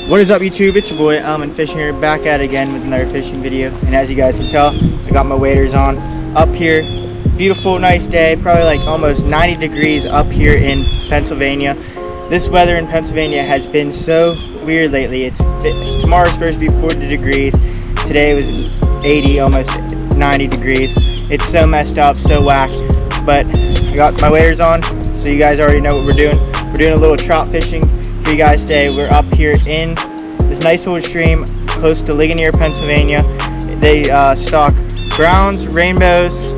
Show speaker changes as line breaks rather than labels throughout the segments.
What is up, YouTube? It's your boy Alman Fishing here, back at it again with another fishing video. And as you guys can tell, I got my waders on up here. Beautiful, nice day, probably like almost 90 degrees up here in Pennsylvania. This weather in Pennsylvania has been so weird lately. Tomorrow's supposed to be 40 degrees. Today was 80, almost 90 degrees. It's so messed up, so whack. But I got my waders on, so you guys already know what we're doing. We're doing a little trout fishing for you guys today. We're up here in this nice old stream close to Ligonier, Pennsylvania. They stock browns, rainbows,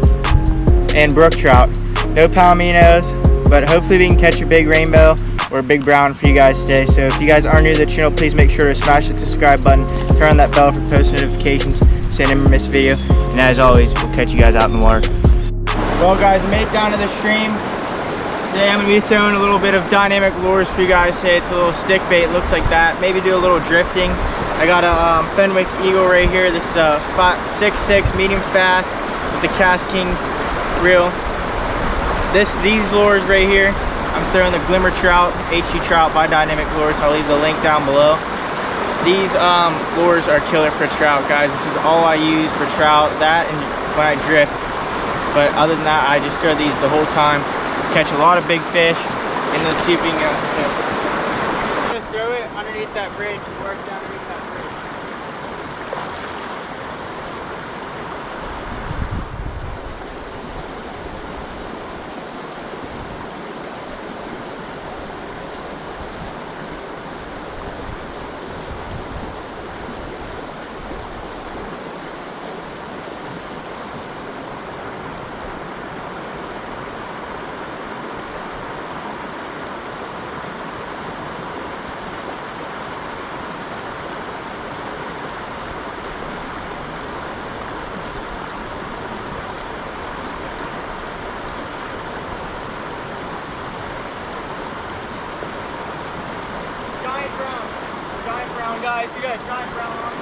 and brook trout. No palominos, but hopefully we can catch a big rainbow or a big brown for you guys today. So if you guys are new to the channel, please make sure to smash the subscribe button, turn on that bell for post notifications so you never miss a video. And as always, we'll catch you guys out in the water. Well guys, I made it down to the stream. Today I'm going to be throwing a little bit of dynamic lures for you guys today. It's a little stick bait, looks like that. Maybe do a little drifting. I got a Fenwick Eagle right here. This 6'6" medium fast with the Cast King reel. These lures right here, I'm throwing the Glimmer Trout, HT Trout by Dynamic Lures. I'll leave the link down below. These lures are killer for trout, guys. This is all I use for trout, that and when I drift. But other than that, I just throw these the whole time. Catch a lot of big fish, and let's see if we can get some fish. I'm gonna throw it underneath that bridge and work down underneath that bridge. Guys, we got a giant brown on.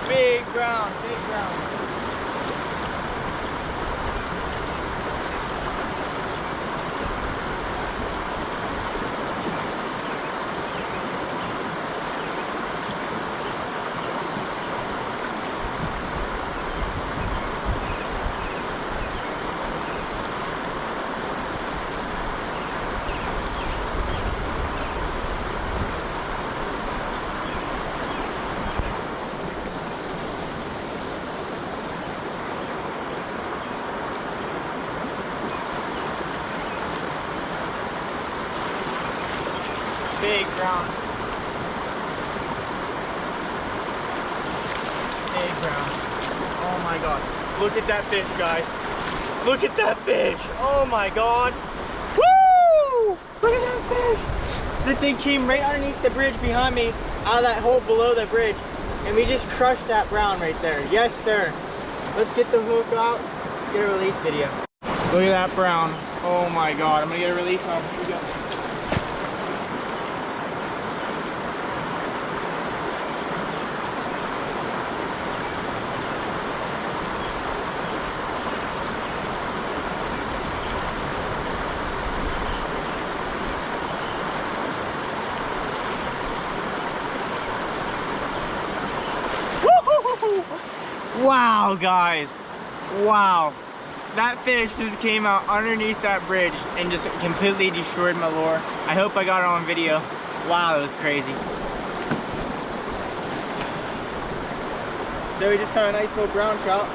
Big brown, big brown. Big brown. Big brown. Oh my god. Look at that fish, guys. Look at that fish. Oh my god. Woo! Look at that fish. The thing came right underneath the bridge behind me, out of that hole below the bridge. And we just crushed that brown right there. Yes, sir. Let's get the hook out, get a release video. Look at that brown. Oh my god. I'm gonna get a release on. Here we go. Wow, guys, wow, that fish just came out underneath that bridge and just completely destroyed my lure. I hope I got it on video. Wow, that was crazy. So we just caught a nice little brown trout.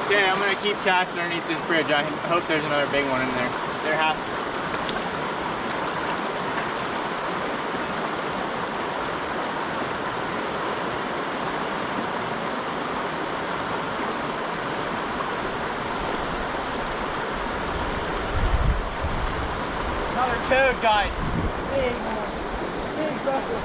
Okay, I'm gonna keep casting underneath this bridge. I hope there's another big one in there. There has to be. Another toad, guys. Big one. Big bucket.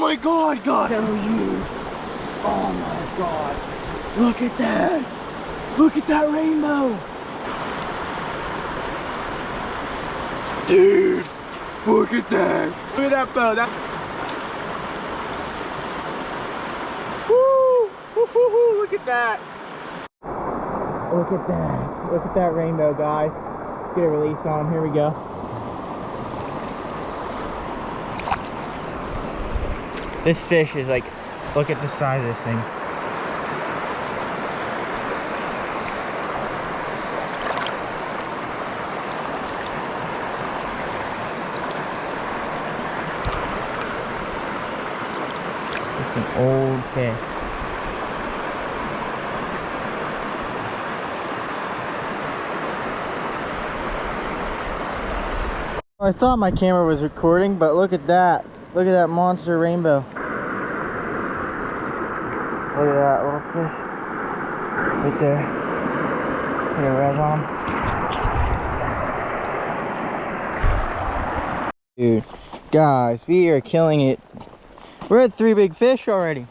my god, God! Tell you. Oh my god. Look at that. Look at that rainbow. Dude, look at that. Look at that bow. Woo! Woo-hoo-hoo, look at that. Look at that. Look at that rainbow, guys. Let's get a release on him. Here we go. This fish is like, look at the size of this thing. Just an old fish. I thought my camera was recording, but look at that. Look at that monster rainbow. Look at that little fish. Right there. Put a res on. Dude, guys, we are killing it. We're at 3 big fish already.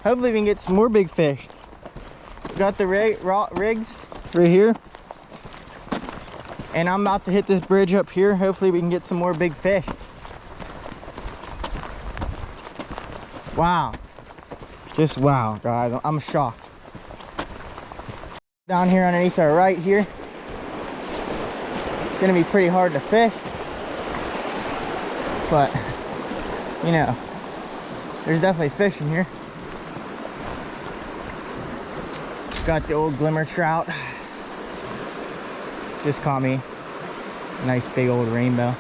Hopefully we can get some more big fish. We got the rigs right here. And I'm about to hit this bridge up here. Hopefully we can get some more big fish. Wow. Just wow, guys. I'm shocked. Down here underneath our right here. It's gonna be pretty hard to fish. But, you know, there's definitely fish in here. Got the old Glimmer trout. Just caught me a nice big old rainbow.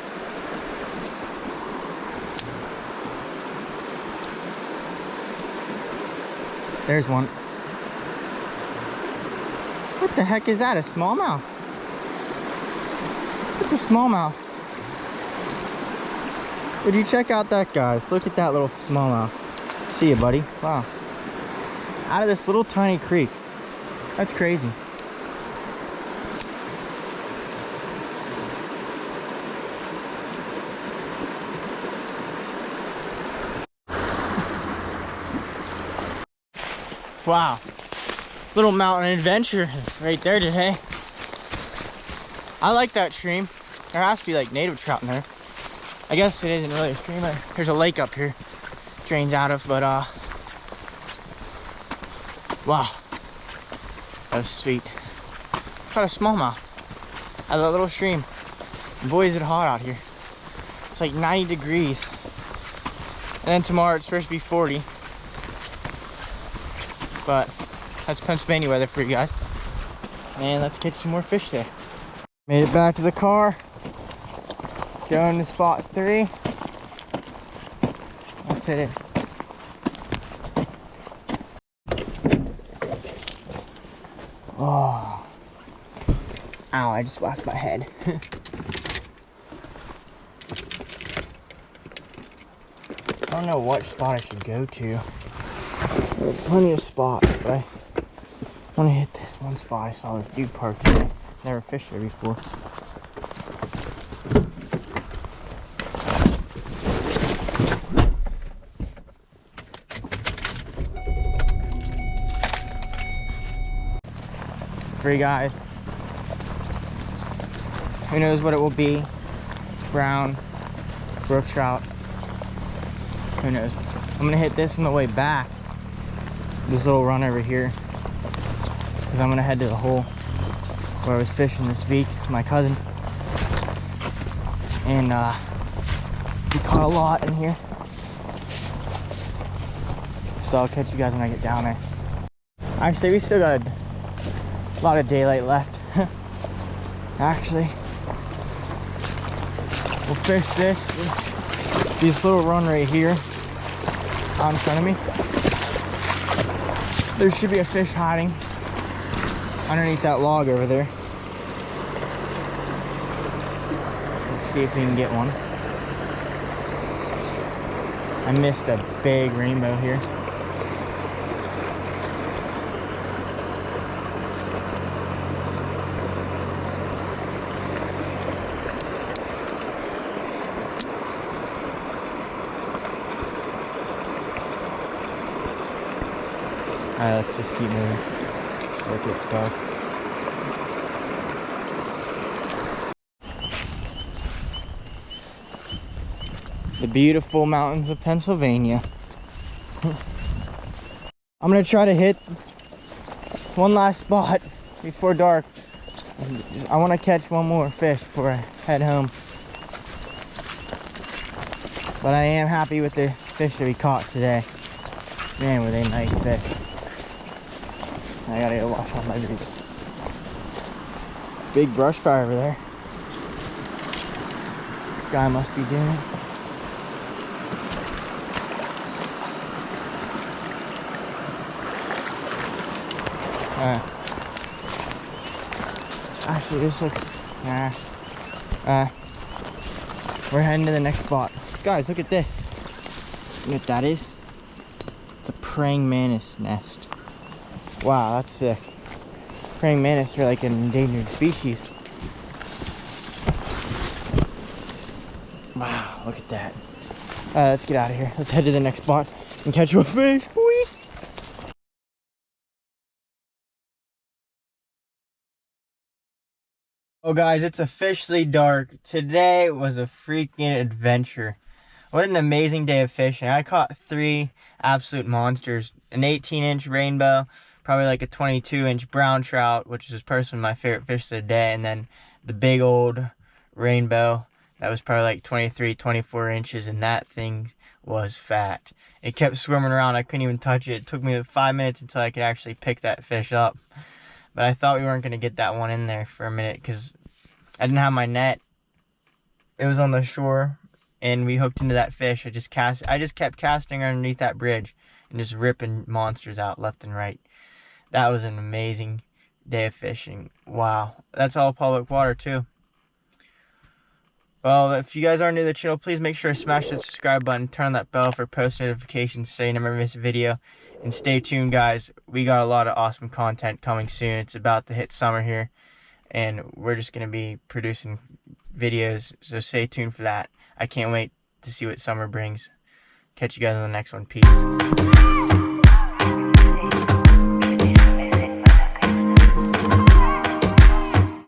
There's one. What the heck is that? A smallmouth? It's a smallmouth. Would you check out that, guys? Look at that little smallmouth. See you, buddy. Wow. Out of this little tiny creek. That's crazy. Wow, little mountain adventure right there today. I like that stream. There has to be like native trout in there. I guess it isn't really a stream. There's a lake up here it drains out of, but wow, that was sweet. Got a smallmouth out of that little stream. Boy, is it hot out here. It's like 90 degrees, and then tomorrow it's supposed to be 40. But that's Pennsylvania weather for you guys. And let's catch some more fish there. Made it back to the car. Going to spot 3. Let's hit it. Oh. Ow, I just whacked my head. I don't know what spot I should go to. There are plenty of spots, but I want to hit this one spot. I saw this dude parked there. Never fished there before. Three guys. Who knows what it will be? Brown, brook trout. Who knows? I'm gonna hit this on the way back. This little run over here, because I'm gonna head to the hole where I was fishing this week with my cousin, and we caught a lot in here. So I'll catch you guys when I get down there. Actually, we still got a lot of daylight left. Actually, we'll fish this little run right here out in front of me. There should be a fish hiding underneath that log over there. Let's see if we can get one. I missed a big rainbow here. Alright, let's just keep moving. Look, it's dark. The beautiful mountains of Pennsylvania. I'm gonna try to hit one last spot before dark. I want to catch one more fish before I head home. But I am happy with the fish that we caught today. Man, were they nice fish. I gotta go wash off my boots. Big brush fire over there. This guy must be doing it. Actually, this looks... we're heading to the next spot. Guys, look at this. You know what that is? It's a praying mantis nest. Wow, that's sick. Praying mantis are like an endangered species. Wow, look at that. Let's get out of here. Let's head to the next spot and catch a fish. Whee! Oh guys, it's officially dark. Today was a freaking adventure. What an amazing day of fishing. I caught 3 absolute monsters. An 18-inch rainbow, probably like a 22-inch brown trout, which is personally my favorite fish of the day, and then the big old rainbow that was probably like 23, 24 inches, and that thing was fat. It kept swimming around. I couldn't even touch it. It took me 5 minutes until I could actually pick that fish up. But I thought we weren't going to get that one in there for a minute because I didn't have my net. It was on the shore and we hooked into that fish. I just kept casting underneath that bridge and just ripping monsters out left and right. That was an amazing day of fishing. Wow. That's all public water too. Well, if you guys are new to the channel, please make sure to smash that subscribe button, turn on that bell for post notifications so you never miss a video. And stay tuned, guys. We got a lot of awesome content coming soon. It's about to hit summer here, and we're just going to be producing videos, so stay tuned for that. I can't wait to see what summer brings. Catch you guys on the next one. Peace.